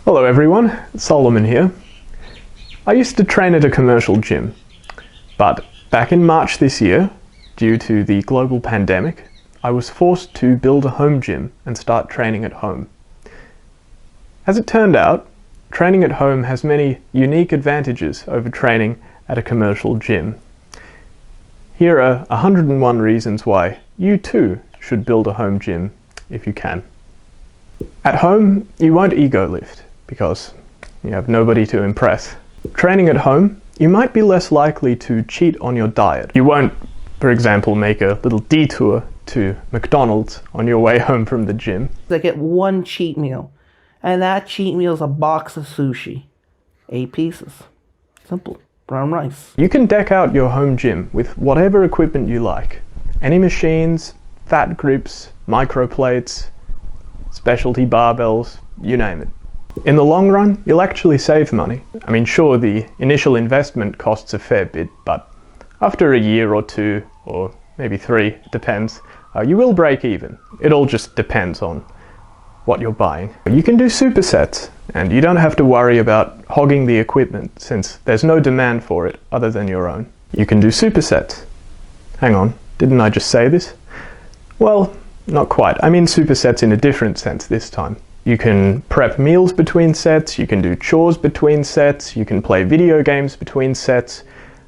Hello everyone, Solomon here. I used to train at a commercial gym, but back in March this year, due to the global pandemic, I was forced to build a home gym and start training at home. As it turned out, training at home has many unique advantages over training at a commercial gym. Here are 101 reasons why you too should build a home gym if you can. At home, you won't ego lift because you have nobody to impress. Training at home, you might be less likely to cheat on your diet. You won't, for example, make a little detour to McDonald's on your way home from the gym. I get one cheat meal, and that cheat meal is a box of sushi. 8 pieces. Simple. Brown rice. You can deck out your home gym with whatever equipment you like. Any machines, fat grips, microplates, specialty barbells, you name it. In the long run, you'll actually save money. I mean, sure, the initial investment costs a fair bit, but after a year or two, or maybe 3, it depends, you will break even. It all just depends on what you're buying. You can do supersets, and you don't have to worry about hogging the equipment since there's no demand for it other than your own. You can do supersets. Hang on, didn't I just say this? Well, not quite. I mean supersets in a different sense this time. You can prep meals between sets, you can do chores between sets, you can play video games between sets,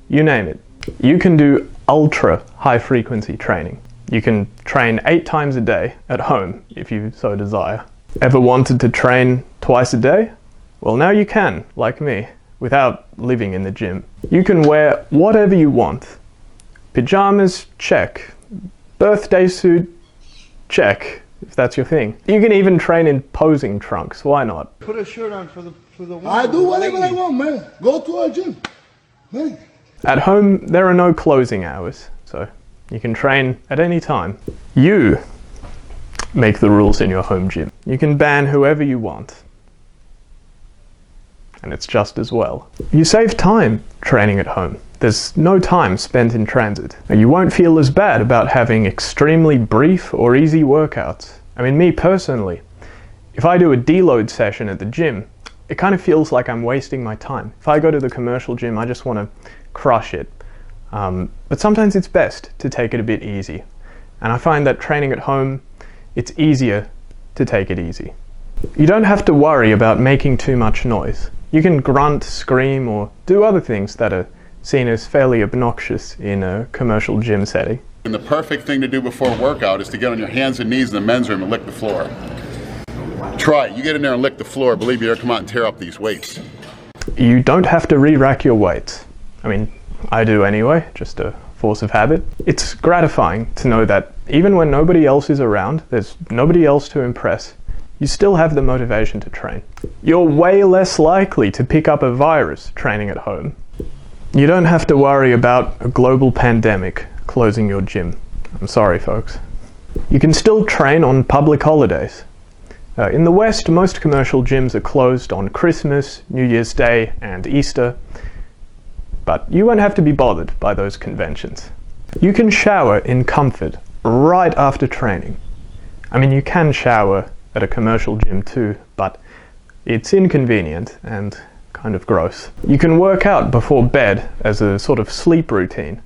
you name it. You can do ultra high frequency training. You can train 8 times a day at home if you so desire. Ever wanted to train twice a day? Well, now you can, like me, without living in the gym. You can wear whatever you want. Pajamas, check. Birthday suit, check, if that's your thing. You can even train in posing trunks, why not? Put a shirt on for the woman. I do whatever I want, man. Go to a gym, man. At home, there are no closing hours, so you can train at any time. You make the rules in your home gym. You can ban whoever you want. And it's just as well. You save time training at home. There's no time spent in transit. You won't feel as bad about having extremely brief or easy workouts. I mean, me personally, if I do a deload session at the gym, it kind of feels like I'm wasting my time. If I go to the commercial gym, I just want to crush it. But sometimes it's best to take it a bit easy. And I find that training at home, it's easier to take it easy. You don't have to worry about making too much noise. You can grunt, scream, or do other things that are seen as fairly obnoxious in a commercial gym setting. And the perfect thing to do before a workout is to get on your hands and knees in the men's room and lick the floor. Try it. You get in there and lick the floor, believe me, you'll come out and tear up these weights. You don't have to re-rack your weights. I mean, I do anyway, just a force of habit. It's gratifying to know that even when nobody else is around, there's nobody else to impress, you still have the motivation to train. You're way less likely to pick up a virus training at home. You don't have to worry about a global pandemic closing your gym. I'm sorry, folks. You can still train on public holidays. In the West, most commercial gyms are closed on Christmas, New Year's Day, and Easter. But you won't have to be bothered by those conventions. You can shower in comfort right after training. I mean, you can shower at a commercial gym too, but it's inconvenient and kind of gross. You can work out before bed as a sort of sleep routine.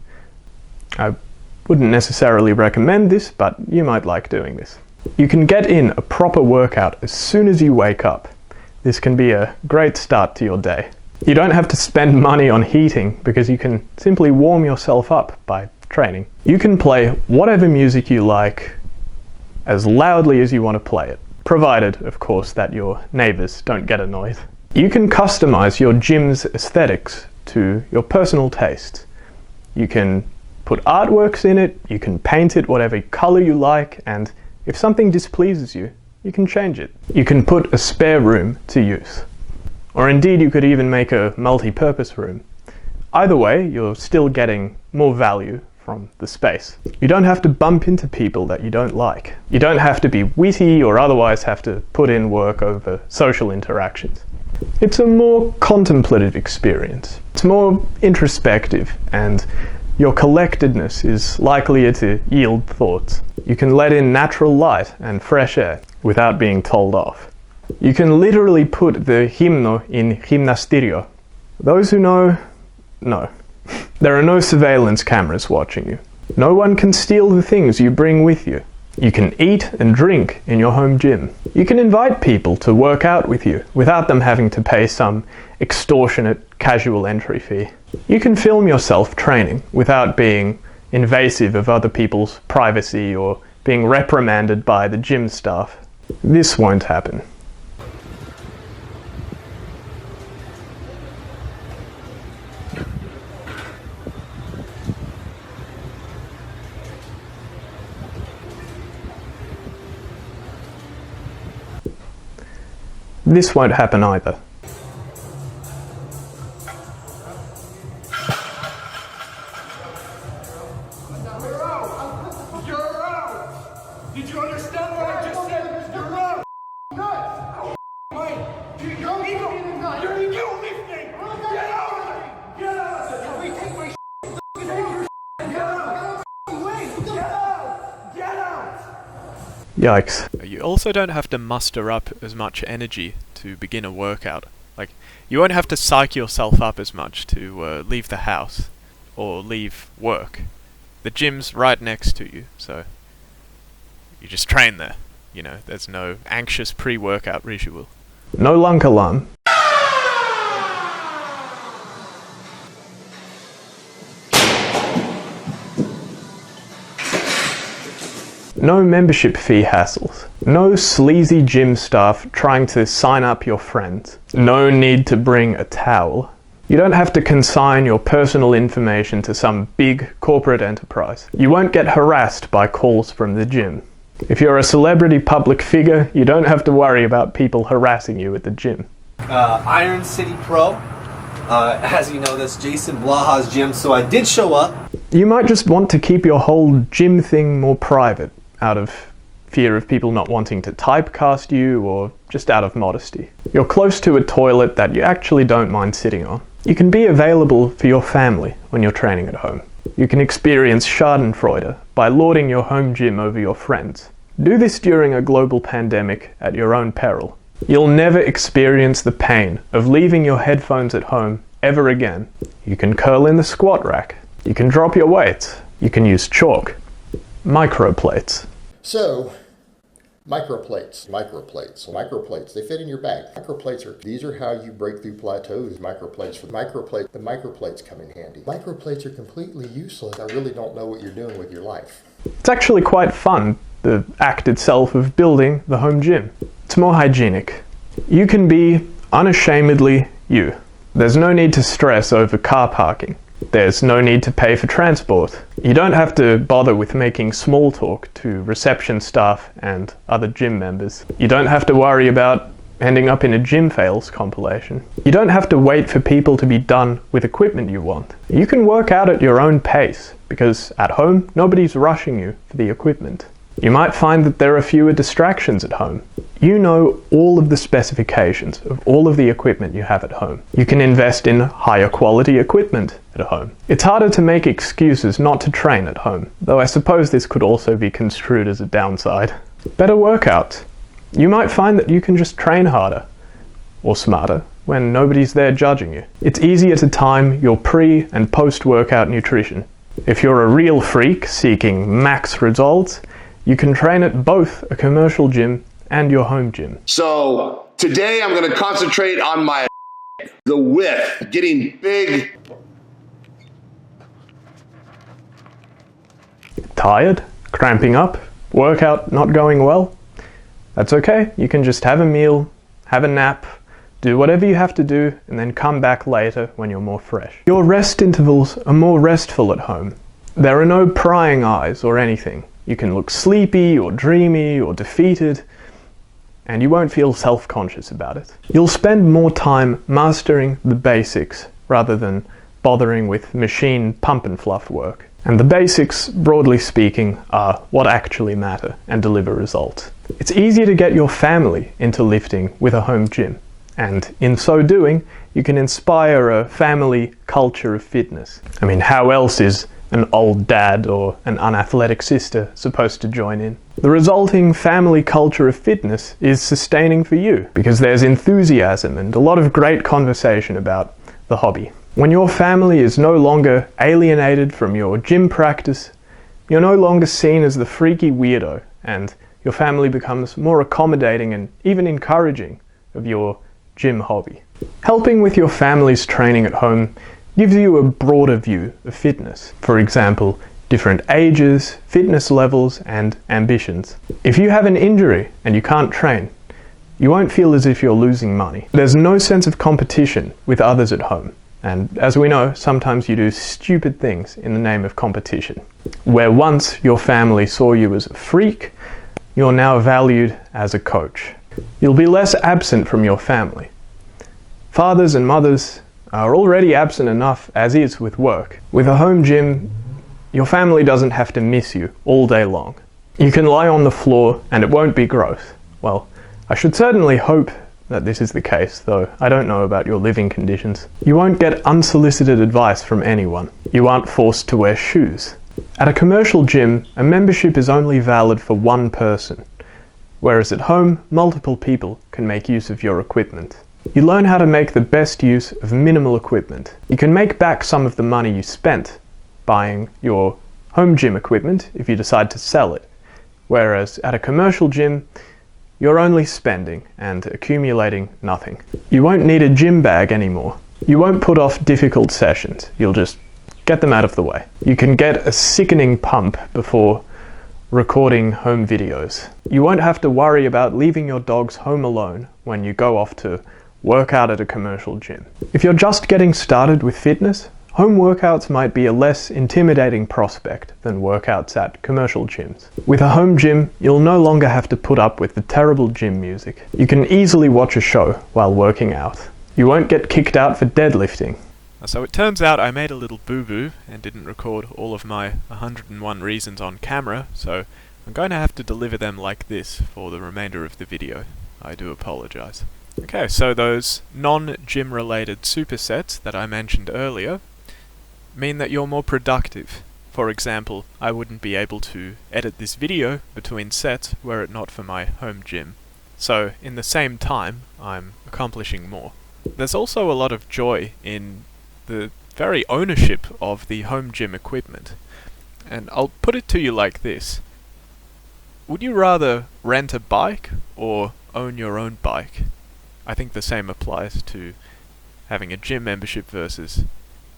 I wouldn't necessarily recommend this, but you might like doing this. You can get in a proper workout as soon as you wake up. This can be a great start to your day. You don't have to spend money on heating because you can simply warm yourself up by training. You can play whatever music you like as loudly as you want to play it, provided, of course, that your neighbors don't get annoyed. You can customize your gym's aesthetics to your personal taste. You can put artworks in it, you can paint it whatever color you like, and if something displeases you, you can change it. You can put a spare room to use. Or indeed, you could even make a multi-purpose room. Either way, you're still getting more value from the space. You don't have to bump into people that you don't like. You don't have to be witty or otherwise have to put in work over social interactions. It's a more contemplative experience. It's more introspective, and your collectedness is likelier to yield thoughts. You can let in natural light and fresh air without being told off. You can literally put the himno in gimnasterio. Those who know. There are no surveillance cameras watching you. No one can steal the things you bring with you. You can eat and drink in your home gym. You can invite people to work out with you without them having to pay some extortionate casual entry fee. You can film yourself training without being invasive of other people's privacy or being reprimanded by the gym staff. This won't happen. This won't happen either. You're out! Did you understand what I just said? You're out! Nuts! Mine! You're ego lifting! Get out! Get out! We take my Get out! Get out! Yikes. You also don't have to muster up as much energy to begin a workout. Like, you won't have to psych yourself up as much to leave the house or leave work. The gym's right next to you, so you just train there. You know, there's no anxious pre-workout ritual. No lunk alarm. No membership fee hassles. No sleazy gym staff trying to sign up your friends. No need to bring a towel. You don't have to consign your personal information to some big corporate enterprise. You won't get harassed by calls from the gym. If you're a celebrity public figure, you don't have to worry about people harassing you at the gym. Iron City Pro. As you know, that's Jason Blaha's gym, so I did show up. You might just want to keep your whole gym thing more private, out of fear of people not wanting to typecast you or just out of modesty. You're close to a toilet that you actually don't mind sitting on. You can be available for your family when you're training at home. You can experience schadenfreude by lording your home gym over your friends. Do this during a global pandemic at your own peril. You'll never experience the pain of leaving your headphones at home ever again. You can curl in the squat rack. You can drop your weights. You can use chalk. Microplates. So, microplates, they fit in your bag. These are how you break through plateaus. The microplates come in handy. Microplates are completely useless. I really don't know what you're doing with your life. It's actually quite fun, the act itself of building the home gym. It's more hygienic. You can be unashamedly you. There's no need to stress over car parking. There's no need to pay for transport. You don't have to bother with making small talk to reception staff and other gym members. You don't have to worry about ending up in a gym fails compilation. You don't have to wait for people to be done with equipment you want. You can work out at your own pace because at home, nobody's rushing you for the equipment. You might find that there are fewer distractions at home. You know all of the specifications of all of the equipment you have at home. You can invest in higher quality equipment at home. It's harder to make excuses not to train at home, though I suppose this could also be construed as a downside. Better workouts. You might find that you can just train harder or smarter when nobody's there judging you. It's easier to time your pre- and post-workout nutrition. If you're a real freak seeking max results, you can train at both a commercial gym and your home gym. So today I'm going to concentrate on the width, getting big. Tired? Cramping up? Workout not going well? That's okay. You can just have a meal, have a nap, do whatever you have to do, and then come back later when you're more fresh. Your rest intervals are more restful at home. There are no prying eyes or anything. You can look sleepy or dreamy or defeated, and you won't feel self-conscious about it. You'll spend more time mastering the basics rather than bothering with machine pump and fluff work. And the basics, broadly speaking, are what actually matter and deliver results. It's easier to get your family into lifting with a home gym, and in so doing, you can inspire a family culture of fitness. I mean, how else is an old dad or an unathletic sister supposed to join in. The resulting family culture of fitness is sustaining for you because there's enthusiasm and a lot of great conversation about the hobby. When your family is no longer alienated from your gym practice, you're no longer seen as the freaky weirdo, and your family becomes more accommodating and even encouraging of your gym hobby. Helping with your family's training at home gives you a broader view of fitness. For example, different ages, fitness levels, and ambitions. If you have an injury and you can't train, you won't feel as if you're losing money. There's no sense of competition with others at home. And as we know, sometimes you do stupid things in the name of competition. Where once your family saw you as a freak, you're now valued as a coach. You'll be less absent from your family. Fathers and mothers are already absent enough as is with work. With a home gym, your family doesn't have to miss you all day long. You can lie on the floor and it won't be gross. Well, I should certainly hope that this is the case, though I don't know about your living conditions. You won't get unsolicited advice from anyone. You aren't forced to wear shoes. At a commercial gym, a membership is only valid for one person, whereas at home, multiple people can make use of your equipment. You learn how to make the best use of minimal equipment. You can make back some of the money you spent buying your home gym equipment if you decide to sell it, whereas at a commercial gym, you're only spending and accumulating nothing. You won't need a gym bag anymore. You won't put off difficult sessions. You'll just get them out of the way. You can get a sickening pump before recording home videos. You won't have to worry about leaving your dogs home alone when you go off to work out at a commercial gym. If you're just getting started with fitness, home workouts might be a less intimidating prospect than workouts at commercial gyms. With a home gym, you'll no longer have to put up with the terrible gym music. You can easily watch a show while working out. You won't get kicked out for deadlifting. So it turns out I made a little boo-boo and didn't record all of my 101 reasons on camera, so I'm going to have to deliver them like this for the remainder of the video. I do apologize. Okay, so those non-gym related supersets that I mentioned earlier mean that you're more productive. For example, I wouldn't be able to edit this video between sets were it not for my home gym. So in the same time, I'm accomplishing more. There's also a lot of joy in the very ownership of the home gym equipment. And I'll put it to you like this. Would you rather rent a bike or own your own bike? I think the same applies to having a gym membership versus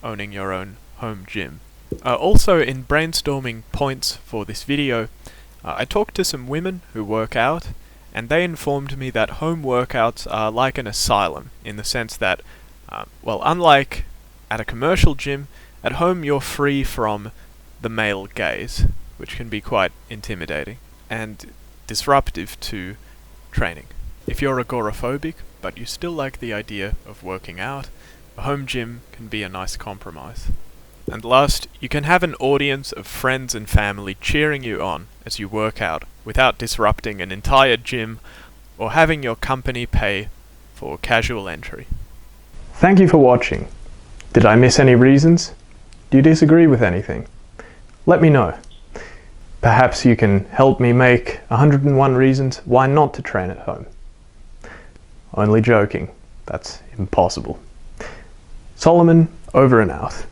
owning your own home gym. Also, in brainstorming points for this video, I talked to some women who work out, and they informed me that home workouts are like an asylum, in the sense that, well, unlike at a commercial gym, at home you're free from the male gaze, which can be quite intimidating and disruptive to training. If you're agoraphobic, but you still like the idea of working out, a home gym can be a nice compromise. And last, you can have an audience of friends and family cheering you on as you work out without disrupting an entire gym or having your company pay for casual entry. Thank you for watching. Did I miss any reasons? Do you disagree with anything? Let me know. Perhaps you can help me make 101 reasons why not to train at home. Only joking. That's impossible. Solomon, over and out.